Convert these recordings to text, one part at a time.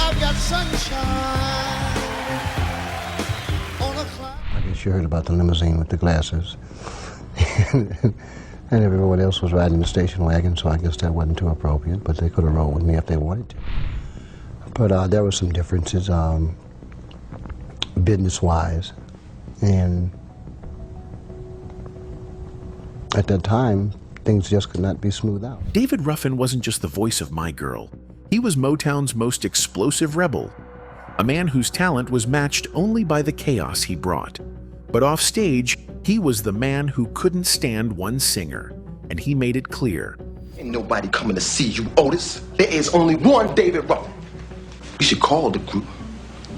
I've got sunshine on a cloud. I guess you heard about the limousine with the glasses. And everyone else was riding the station wagon, so I guess that wasn't too appropriate, but they could have rolled with me if they wanted to. But there were some differences business-wise, and at that time, things just could not be smoothed out. David Ruffin wasn't just the voice of My Girl. He was Motown's most explosive rebel, a man whose talent was matched only by the chaos he brought. But off stage, he was the man who couldn't stand one singer, and he made it clear. Ain't nobody coming to see you, Otis. There is only one David Ruffin. You should call the group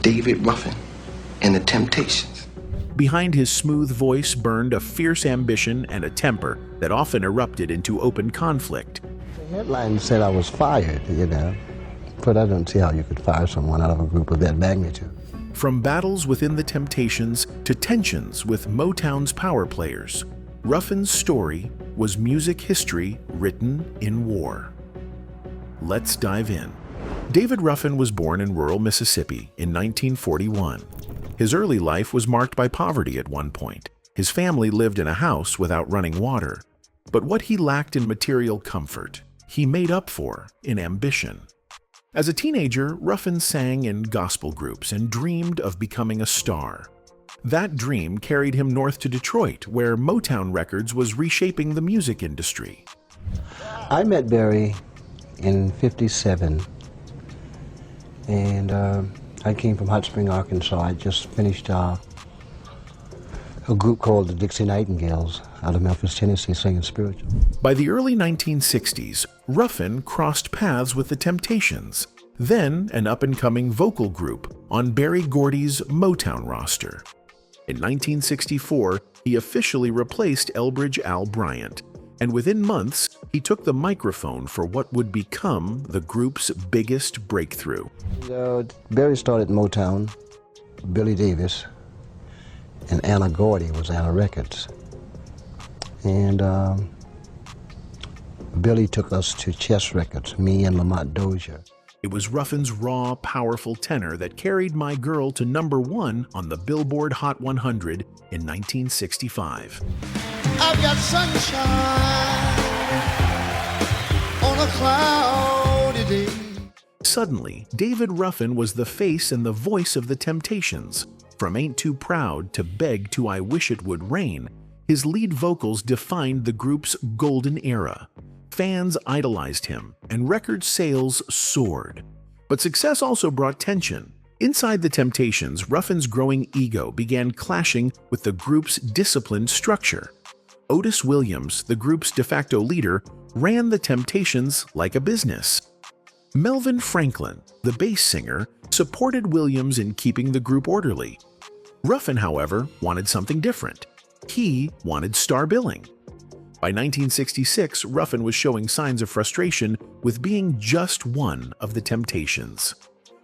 David Ruffin and the Temptations. Behind his smooth voice burned a fierce ambition and a temper that often erupted into open conflict. The headline said I was fired, you know, but I don't see how you could fire someone out of a group of that magnitude. From battles within the Temptations to tensions with Motown's power players, Ruffin's story was music history written in war. Let's dive in. David Ruffin was born in rural Mississippi in 1941. His early life was marked by poverty at one point. His family lived in a house without running water. But what he lacked in material comfort, he made up for in ambition. As a teenager, Ruffin sang in gospel groups and dreamed of becoming a star. That dream carried him north to Detroit, where Motown Records was reshaping the music industry. I met Barry in '57, and I came from Hot Spring, Arkansas. I just finished a group called the Dixie Nightingales out of Memphis, Tennessee, singing spiritual. By the early 1960s, Ruffin crossed paths with the Temptations, then an up-and-coming vocal group on Berry Gordy's Motown roster. In 1964, he officially replaced Elbridge Al Bryant, and within months, he took the microphone for what would become the group's biggest breakthrough. Barry started Motown, Billy Davis, and Anna Gordy was Anna Records. And Billy took us to Chess Records, me and Lamont Dozier. It was Ruffin's raw, powerful tenor that carried My Girl to #1 on the Billboard Hot 100 in 1965. I've got sunshine on a cloudy day. Suddenly, David Ruffin was the face and the voice of the Temptations. From Ain't Too Proud to Beg to I Wish It Would Rain, his lead vocals defined the group's golden era. Fans idolized him, and record sales soared. But success also brought tension. Inside the Temptations, Ruffin's growing ego began clashing with the group's disciplined structure. Otis Williams, the group's de facto leader, ran the Temptations like a business. Melvin Franklin, the bass singer, supported Williams in keeping the group orderly. Ruffin, however, wanted something different. He wanted star billing. By 1966, Ruffin was showing signs of frustration with being just one of the Temptations.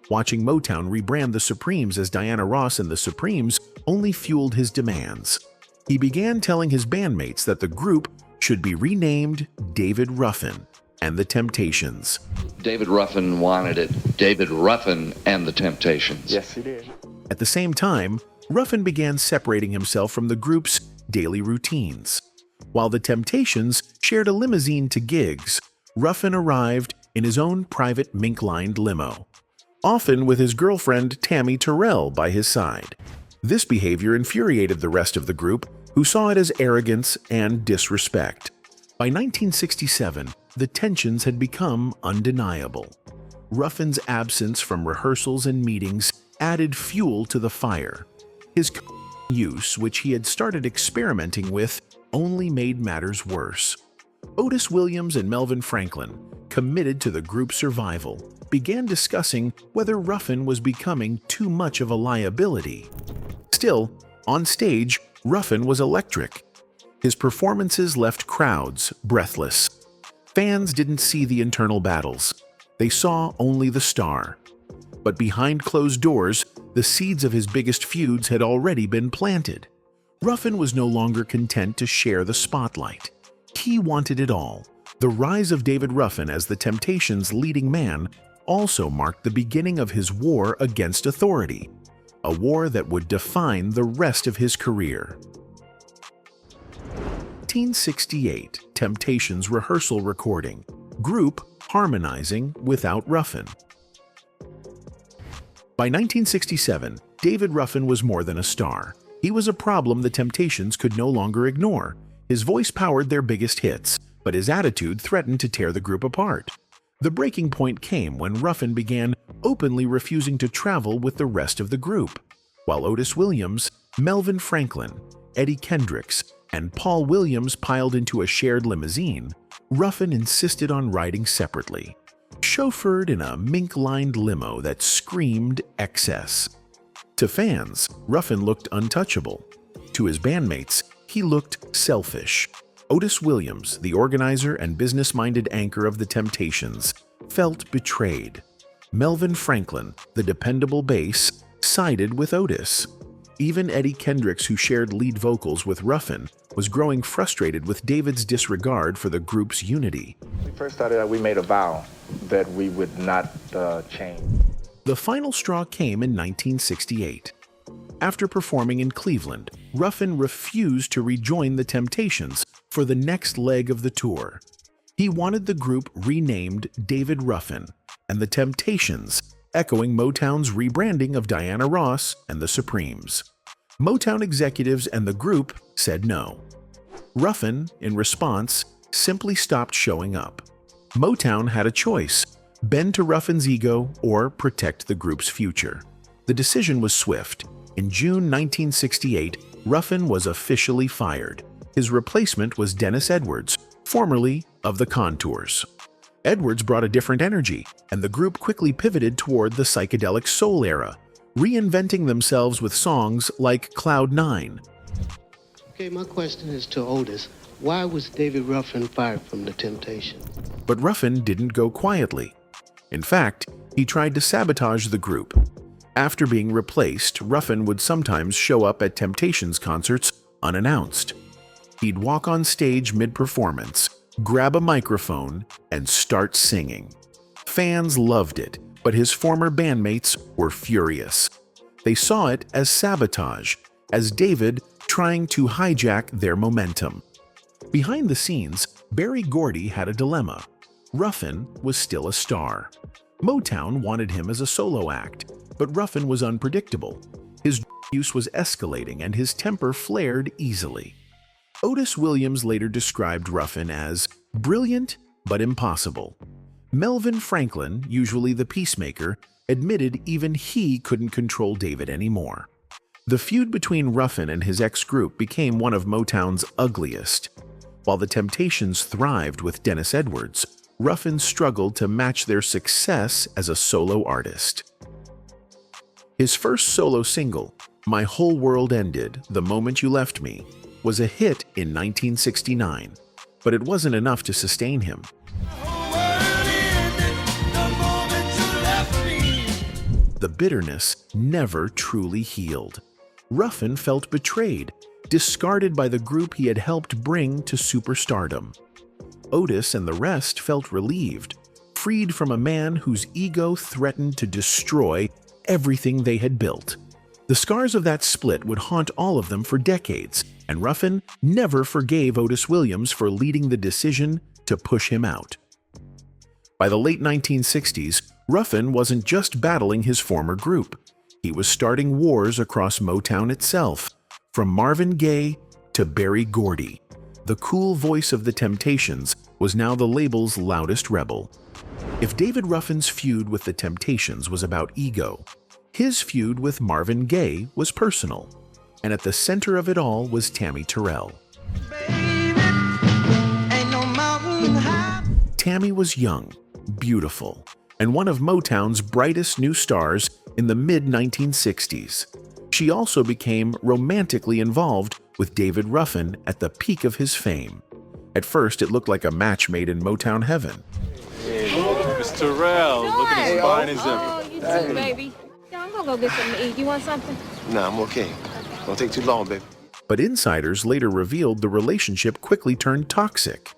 Watching Motown rebrand the Supremes as Diana Ross and the Supremes only fueled his demands. He began telling his bandmates that the group should be renamed David Ruffin and the Temptations. David Ruffin wanted it David Ruffin and the Temptations. Yes, he did. At the same time, Ruffin began separating himself from the group's daily routines. While the Temptations shared a limousine to gigs, Ruffin arrived in his own private mink-lined limo, often with his girlfriend Tammi Terrell by his side. This behavior infuriated the rest of the group, who saw it as arrogance and disrespect. By 1967, the tensions had become undeniable. Ruffin's absence from rehearsals and meetings added fuel to the fire. His use, which he had started experimenting with, only made matters worse. Otis Williams and Melvin Franklin, committed to the group's survival, began discussing whether Ruffin was becoming too much of a liability. Still, on stage, Ruffin was electric. His performances left crowds breathless. Fans didn't see the internal battles. They saw only the star. But behind closed doors, the seeds of his biggest feuds had already been planted. Ruffin was no longer content to share the spotlight. He wanted it all. The rise of David Ruffin as the Temptations' leading man also marked the beginning of his war against authority, a war that would define the rest of his career. 1968 Temptations rehearsal recording, group harmonizing without Ruffin. By 1967, David Ruffin was more than a star. He was a problem the Temptations could no longer ignore. His voice powered their biggest hits, but his attitude threatened to tear the group apart. The breaking point came when Ruffin began openly refusing to travel with the rest of the group. While Otis Williams, Melvin Franklin, Eddie Kendricks, and Paul Williams piled into a shared limousine, Ruffin insisted on riding separately, chauffeured in a mink-lined limo that screamed excess. To fans, Ruffin looked untouchable. To his bandmates, he looked selfish. Otis Williams, the organizer and business-minded anchor of the Temptations, felt betrayed. Melvin Franklin, the dependable bass, sided with Otis. Even Eddie Kendricks, who shared lead vocals with Ruffin, was growing frustrated with David's disregard for the group's unity. We first started out, we made a vow that we would not change. The final straw came in 1968. After performing in Cleveland, Ruffin refused to rejoin the Temptations for the next leg of the tour. He wanted the group renamed David Ruffin and the Temptations, echoing Motown's rebranding of Diana Ross and the Supremes. Motown executives and the group said no. Ruffin, in response, simply stopped showing up. Motown had a choice: bend to Ruffin's ego or protect the group's future. The decision was swift. In June 1968, Ruffin was officially fired. His replacement was Dennis Edwards, formerly of the Contours. Edwards brought a different energy, and the group quickly pivoted toward the psychedelic soul era, reinventing themselves with songs like Cloud 9. Okay, my question is to Otis. Why was David Ruffin fired from the Temptations? But Ruffin didn't go quietly. In fact, he tried to sabotage the group. After being replaced, Ruffin would sometimes show up at Temptations concerts unannounced. He'd walk on stage mid-performance, grab a microphone, and start singing. Fans loved it, but his former bandmates were furious. They saw it as sabotage, as David trying to hijack their momentum. Behind the scenes, Gordy had a dilemma. Ruffin was still a star. Motown wanted him as a solo act, but Ruffin was unpredictable. His use was escalating and his temper flared easily. Otis Williams later described Ruffin as brilliant but impossible. Melvin Franklin, usually the peacemaker, admitted even he couldn't control David anymore. The feud between Ruffin and his ex-group became one of Motown's ugliest. While the Temptations thrived with Dennis Edwards, Ruffin struggled to match their success as a solo artist. His first solo single, My Whole World Ended the Moment You Left Me, was a hit in 1969, but it wasn't enough to sustain him. The bitterness never truly healed. Ruffin felt betrayed, discarded by the group he had helped bring to superstardom. Otis and the rest felt relieved, freed from a man whose ego threatened to destroy everything they had built. The scars of that split would haunt all of them for decades, and Ruffin never forgave Otis Williams for leading the decision to push him out. By the late 1960s, Ruffin wasn't just battling his former group. He was starting wars across Motown itself, from Marvin Gaye to Gordy. The cool voice of the Temptations was now the label's loudest rebel. If David Ruffin's feud with the Temptations was about ego, his feud with Marvin Gaye was personal. And at the center of it all was Tammi Terrell. Tammi was young, beautiful, and one of Motown's brightest new stars in the mid-1960s. She also became romantically involved with David Ruffin at the peak of his fame. At first, it looked like a match made in Motown heaven. It's Terrell, looking as fine as ever. Oh, you too, baby. Yeah, I'm gonna go get something to eat. You want something? Nah, I'm okay. Don't take too long, baby. But insiders later revealed the relationship quickly turned toxic.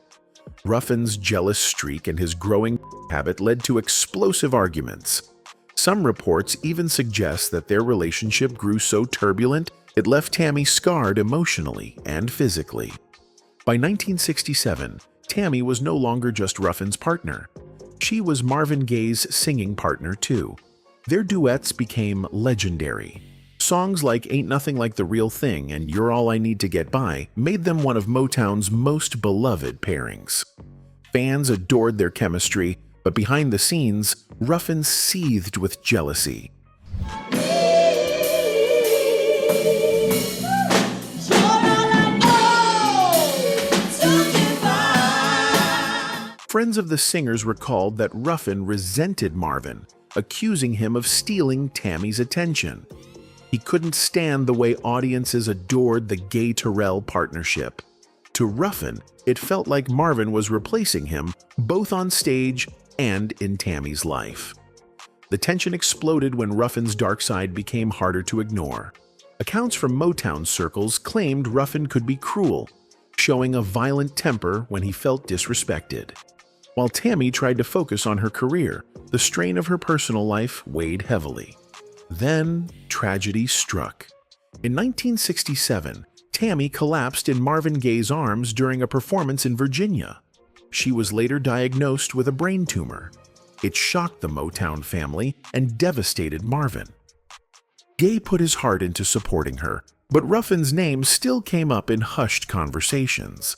Ruffin's jealous streak and his growing habit led to explosive arguments. Some reports even suggest that their relationship grew so turbulent it left Tammi scarred emotionally and physically. By 1967, Tammi was no longer just Ruffin's partner. She was Marvin Gaye's singing partner too. Their duets became legendary. Songs like Ain't Nothing Like the Real Thing and You're All I Need to Get By made them one of Motown's most beloved pairings. Fans adored their chemistry, but behind the scenes, Ruffin seethed with jealousy. Friends of the singers recalled that Ruffin resented Marvin, accusing him of stealing Tammi's attention. He couldn't stand the way audiences adored the Gaye-Terrell partnership. To Ruffin, it felt like Marvin was replacing him both on stage and in Tammi's life. The tension exploded when Ruffin's dark side became harder to ignore. Accounts from Motown circles claimed Ruffin could be cruel, showing a violent temper when he felt disrespected. While Tammi tried to focus on her career, the strain of her personal life weighed heavily. Then, tragedy struck. In 1967, Tammi collapsed in Marvin Gaye's arms during a performance in Virginia. She was later diagnosed with a brain tumor. It shocked the Motown family and devastated Marvin. Gaye put his heart into supporting her, but Ruffin's name still came up in hushed conversations.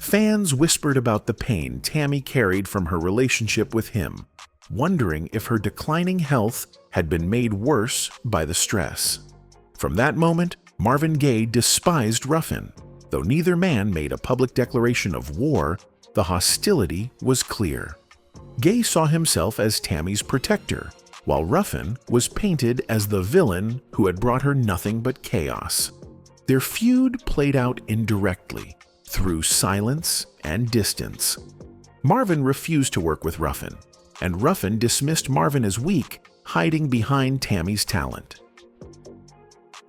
Fans whispered about the pain Tammi carried from her relationship with him, wondering if her declining health had been made worse by the stress. From that moment, Marvin Gaye despised Ruffin. Though neither man made a public declaration of war, the hostility was clear. Gaye saw himself as Tammi's protector, while Ruffin was painted as the villain who had brought her nothing but chaos. Their feud played out indirectly, through silence and distance. Marvin refused to work with Ruffin, and Ruffin dismissed Marvin as weak, hiding behind Tammi's talent.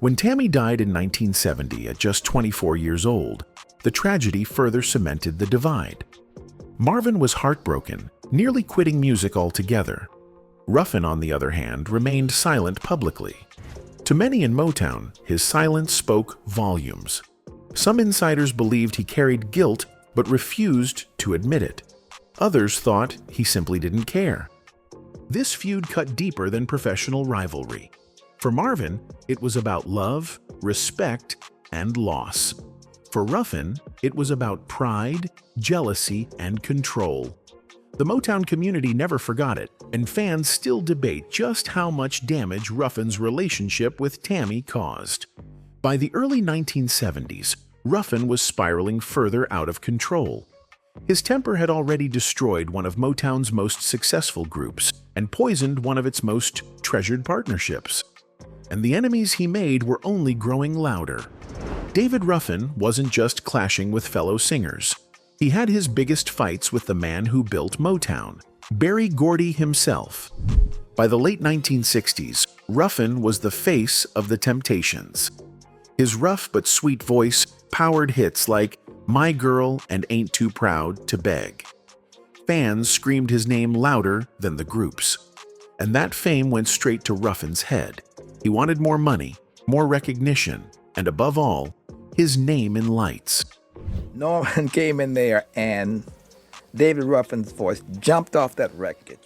When Tammi died in 1970 at just 24 years old, the tragedy further cemented the divide. Marvin was heartbroken, nearly quitting music altogether. Ruffin, on the other hand, remained silent publicly. To many in Motown, his silence spoke volumes. Some insiders believed he carried guilt but refused to admit it. Others thought he simply didn't care. This feud cut deeper than professional rivalry. For Marvin, it was about love, respect, and loss. For Ruffin, it was about pride, jealousy, and control. The Motown community never forgot it, and fans still debate just how much damage Ruffin's relationship with Tammi caused. By the early 1970s, Ruffin was spiraling further out of control. His temper had already destroyed one of Motown's most successful groups and poisoned one of its most treasured partnerships. And the enemies he made were only growing louder. David Ruffin wasn't just clashing with fellow singers. He had his biggest fights with the man who built Motown, Gordy himself. By the late 1960s, Ruffin was the face of the Temptations. His rough but sweet voice powered hits like My Girl and Ain't Too Proud to Beg. Fans screamed his name louder than the group's. And that fame went straight to Ruffin's head. He wanted more money, more recognition, and above all, his name in lights. Norman came in there and David Ruffin's voice jumped off that record.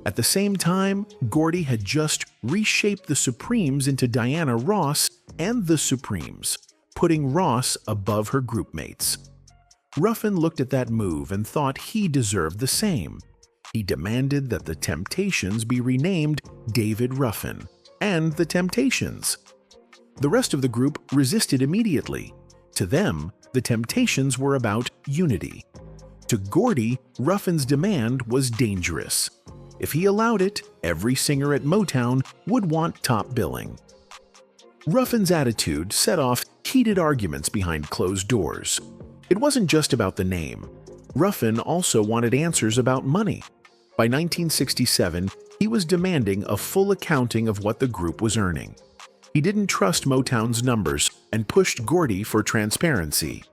At the same time, Gordy had just reshaped the Supremes into Diana Ross and the Supremes, putting Ross above her groupmates. Ruffin looked at that move and thought he deserved the same. He demanded that the Temptations be renamed David Ruffin and the Temptations. The rest of the group resisted immediately. To them, the Temptations were about unity. To Gordy, Ruffin's demand was dangerous. If he allowed it, every singer at Motown would want top billing. Ruffin's attitude set off heated arguments behind closed doors. It wasn't just about the name. Ruffin also wanted answers about money. By 1967, he was demanding a full accounting of what the group was earning. He didn't trust Motown's numbers and pushed Gordy for transparency.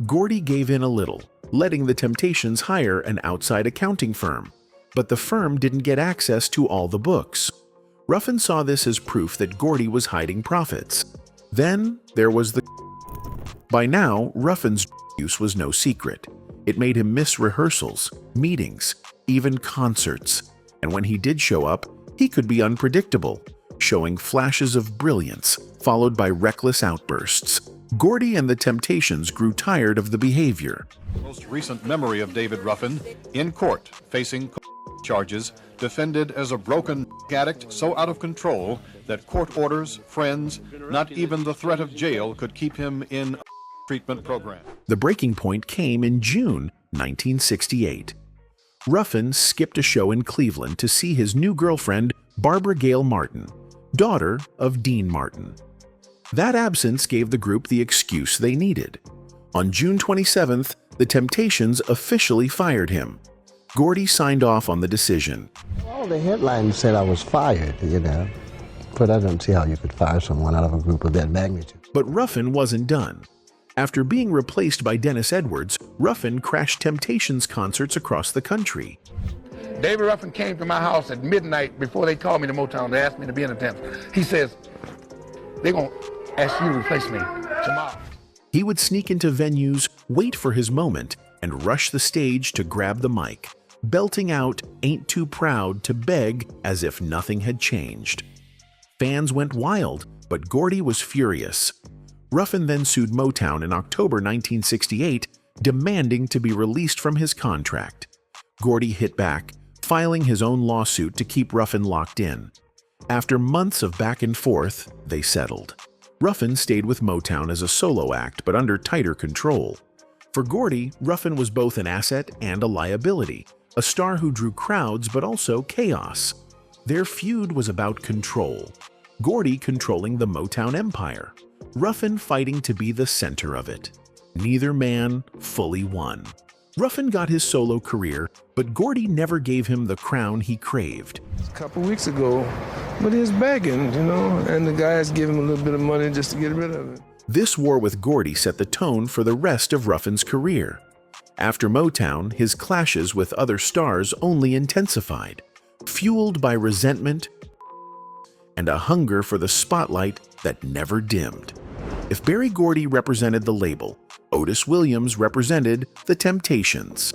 Gordy gave in a little, letting the Temptations hire an outside accounting firm. But the firm didn't get access to all the books. Ruffin saw this as proof that Gordy was hiding profits. Then there was the By now, Ruffin's use was no secret. It made him miss rehearsals, meetings, even concerts. And when he did show up, he could be unpredictable, showing flashes of brilliance followed by reckless outbursts. Gordy and the Temptations grew tired of the behavior. Most recent memory of David Ruffin in court facing charges, defended as a broken addict so out of control that court orders, friends, not even the threat of jail could keep him in a treatment program. The breaking point came in June 1968. Ruffin skipped a show in Cleveland to see his new girlfriend, Barbara Gayle Martin, daughter of Dean Martin. That absence gave the group the excuse they needed. On June 27th, the Temptations officially fired him. Gordy signed off on the decision. All the headlines said I was fired, but I don't see how you could fire someone out of a group of that magnitude. But Ruffin wasn't done. After being replaced by Dennis Edwards, Ruffin crashed Temptations concerts across the country. David Ruffin came to my house at midnight before they called me to Motown to ask me to be in attendance. He says, they're going to ask you to replace me tomorrow. He would sneak into venues, wait for his moment, and rush the stage to grab the mic, belting out "Ain't Too Proud" to beg as if nothing had changed. Fans went wild, but Gordy was furious. Ruffin then sued Motown in October 1968, demanding to be released from his contract. Gordy hit back, filing his own lawsuit to keep Ruffin locked in. After months of back and forth, they settled. Ruffin stayed with Motown as a solo act, but under tighter control. For Gordy, Ruffin was both an asset and a liability, a star who drew crowds but also chaos. Their feud was about control. Gordy controlling the Motown empire, Ruffin fighting to be the center of it. Neither man fully won. Ruffin got his solo career, but Gordy never gave him the crown he craved. A couple weeks ago, but he's begging, and the guys give him a little bit of money just to get rid of it. This war with Gordy set the tone for the rest of Ruffin's career. After Motown, his clashes with other stars only intensified, fueled by resentment and a hunger for the spotlight that never dimmed. If Berry Gordy represented the label, Otis Williams represented the Temptations.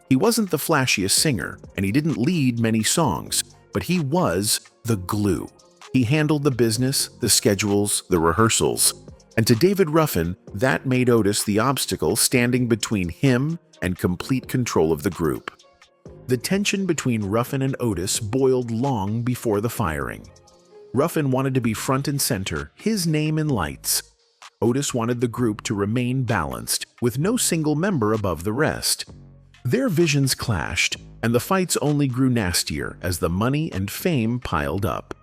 He wasn't the flashiest singer, and he didn't lead many songs, but he was the glue. He handled the business, the schedules, the rehearsals. And to David Ruffin, that made Otis the obstacle standing between him and complete control of the group. The tension between Ruffin and Otis boiled long before the firing. Ruffin wanted to be front and center, his name in lights. Otis wanted the group to remain balanced, with no single member above the rest. Their visions clashed, and the fights only grew nastier as the money and fame piled up.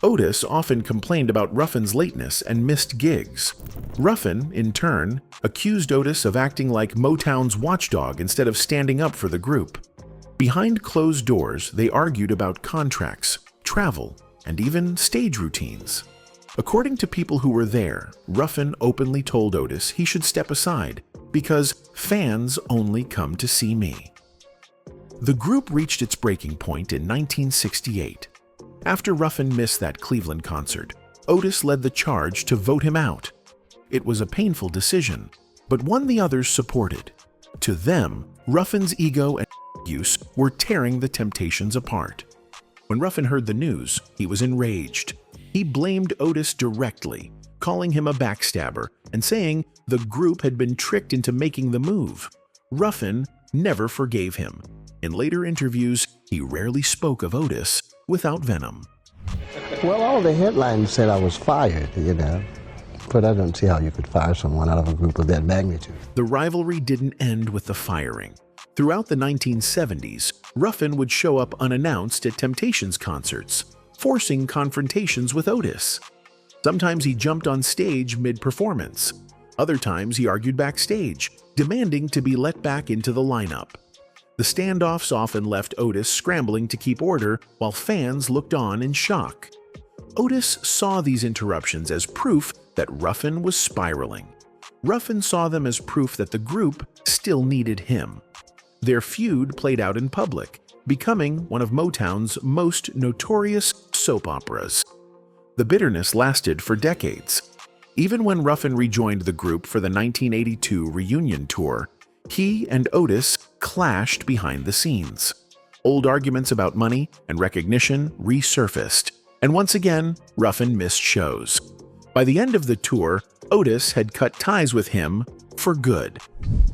Otis often complained about Ruffin's lateness and missed gigs. Ruffin, in turn, accused Otis of acting like Motown's watchdog instead of standing up for the group. Behind closed doors, they argued about contracts, travel, and even stage routines. According to people who were there, Ruffin openly told Otis he should step aside because fans only come to see me. The group reached its breaking point in 1968. After Ruffin missed that Cleveland concert, Otis led the charge to vote him out. It was a painful decision, but one the others supported. To them, Ruffin's ego and use were tearing the Temptations apart. When Ruffin heard the news, he was enraged. He blamed Otis directly, calling him a backstabber and saying the group had been tricked into making the move. Ruffin never forgave him. In later interviews, he rarely spoke of Otis without venom. Well, all the headlines said I was fired, but I don't see how you could fire someone out of a group of that magnitude. The rivalry didn't end with the firing. Throughout the 1970s, Ruffin would show up unannounced at Temptations concerts, forcing confrontations with Otis. Sometimes he jumped on stage mid-performance. Other times he argued backstage, demanding to be let back into the lineup. The standoffs often left Otis scrambling to keep order while fans looked on in shock. Otis saw these interruptions as proof that Ruffin was spiraling. Ruffin saw them as proof that the group still needed him. Their feud played out in public, becoming one of Motown's most notorious soap operas. The bitterness lasted for decades. Even when Ruffin rejoined the group for the 1982 reunion tour, he and Otis clashed behind the scenes. Old arguments about money and recognition resurfaced, and once again, Ruffin missed shows. By the end of the tour, Otis had cut ties with him for good.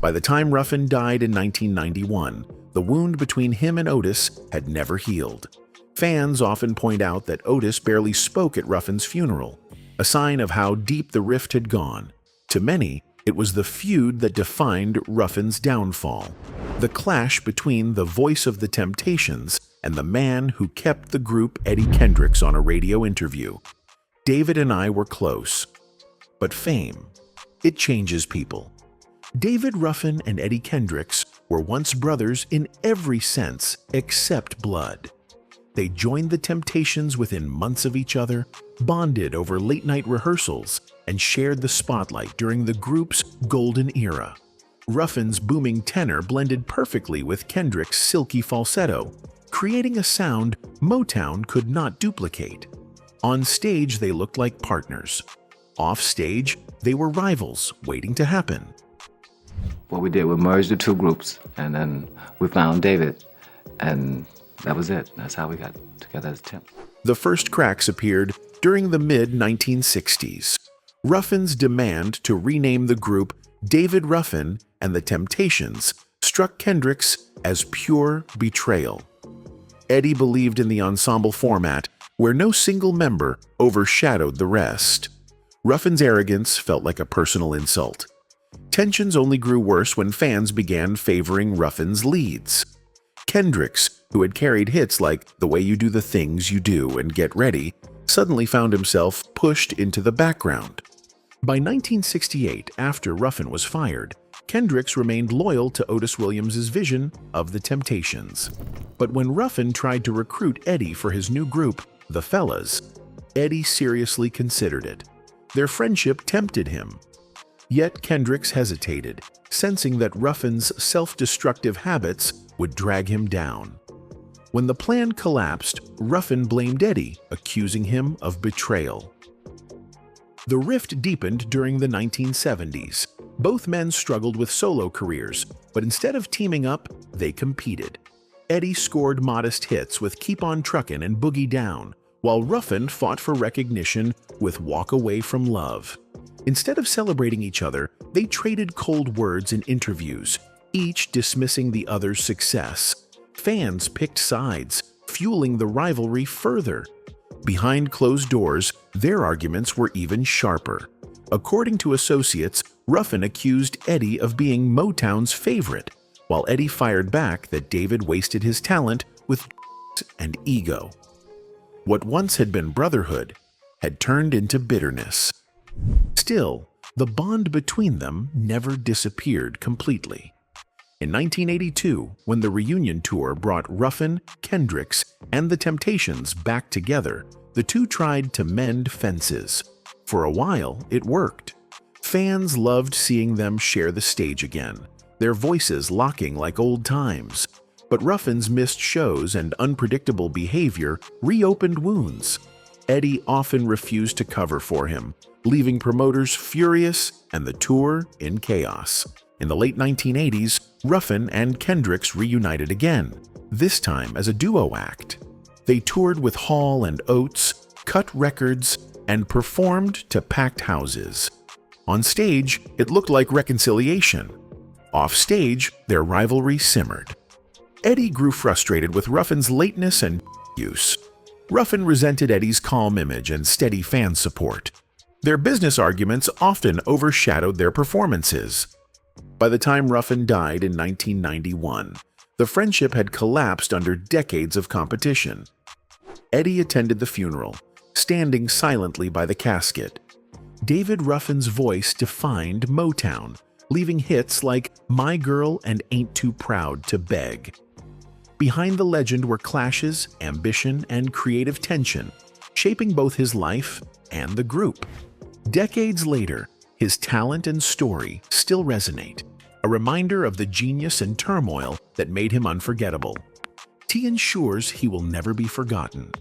By the time Ruffin died in 1991, the wound between him and Otis had never healed. Fans often point out that Otis barely spoke at Ruffin's funeral, a sign of how deep the rift had gone. To many, it was the feud that defined Ruffin's downfall, the clash between the voice of the Temptations and the man who kept the group Eddie Kendricks on a radio interview. David and I were close, but fame, it changes people. David Ruffin and Eddie Kendricks were once brothers in every sense except blood. They joined the Temptations within months of each other, bonded over late-night rehearsals, and shared the spotlight during the group's golden era. Ruffin's booming tenor blended perfectly with Kendricks' silky falsetto, creating a sound Motown could not duplicate. On stage, they looked like partners. Off stage, they were rivals waiting to happen. What we did, we merged the two groups, and then we found David, and that was it. That's how we got together as a team. The first cracks appeared during the mid-1960s. Ruffin's demand to rename the group David Ruffin and the Temptations struck Kendricks as pure betrayal. Eddie believed in the ensemble format, where no single member overshadowed the rest. Ruffin's arrogance felt like a personal insult. Tensions only grew worse when fans began favoring Ruffin's leads. Kendricks, who had carried hits like The Way You Do the Things You Do and Get Ready, suddenly found himself pushed into the background. By 1968, after Ruffin was fired, Kendricks remained loyal to Otis Williams's vision of the Temptations. But when Ruffin tried to recruit Eddie for his new group, The Fellas, Eddie seriously considered it. Their friendship tempted him. Yet Kendricks hesitated, sensing that Ruffin's self-destructive habits would drag him down. When the plan collapsed, Ruffin blamed Eddie, accusing him of betrayal. The rift deepened during the 1970s. Both men struggled with solo careers, but instead of teaming up, they competed. Eddie scored modest hits with Keep On Truckin' and Boogie Down, while Ruffin fought for recognition with Walk Away From Love. Instead of celebrating each other, they traded cold words in interviews, each dismissing the other's success. Fans picked sides, fueling the rivalry further. Behind closed doors, their arguments were even sharper. According to associates, Ruffin accused Eddie of being Motown's favorite, while Eddie fired back that David wasted his talent with and ego. What once had been brotherhood had turned into bitterness. Still, the bond between them never disappeared completely. In 1982, when the reunion tour brought Ruffin, Kendricks, and the Temptations back together, the two tried to mend fences. For a while, it worked. Fans loved seeing them share the stage again, their voices locking like old times. But Ruffin's missed shows and unpredictable behavior reopened wounds. Eddie often refused to cover for him, leaving promoters furious and the tour in chaos. In the late 1980s, Ruffin and Kendricks reunited again, this time as a duo act. They toured with Hall and Oates, cut records, and performed to packed houses. On stage, it looked like reconciliation. Off stage, their rivalry simmered. Eddie grew frustrated with Ruffin's lateness and use. Ruffin resented Eddie's calm image and steady fan support. Their business arguments often overshadowed their performances. By the time Ruffin died in 1991, the friendship had collapsed under decades of competition. Eddie attended the funeral, standing silently by the casket. David Ruffin's voice defined Motown, leaving hits like My Girl and Ain't Too Proud to Beg. Behind the legend were clashes, ambition, and creative tension, shaping both his life and the group. Decades later, his talent and story still resonate, a reminder of the genius and turmoil that made him unforgettable. T ensures he will never be forgotten.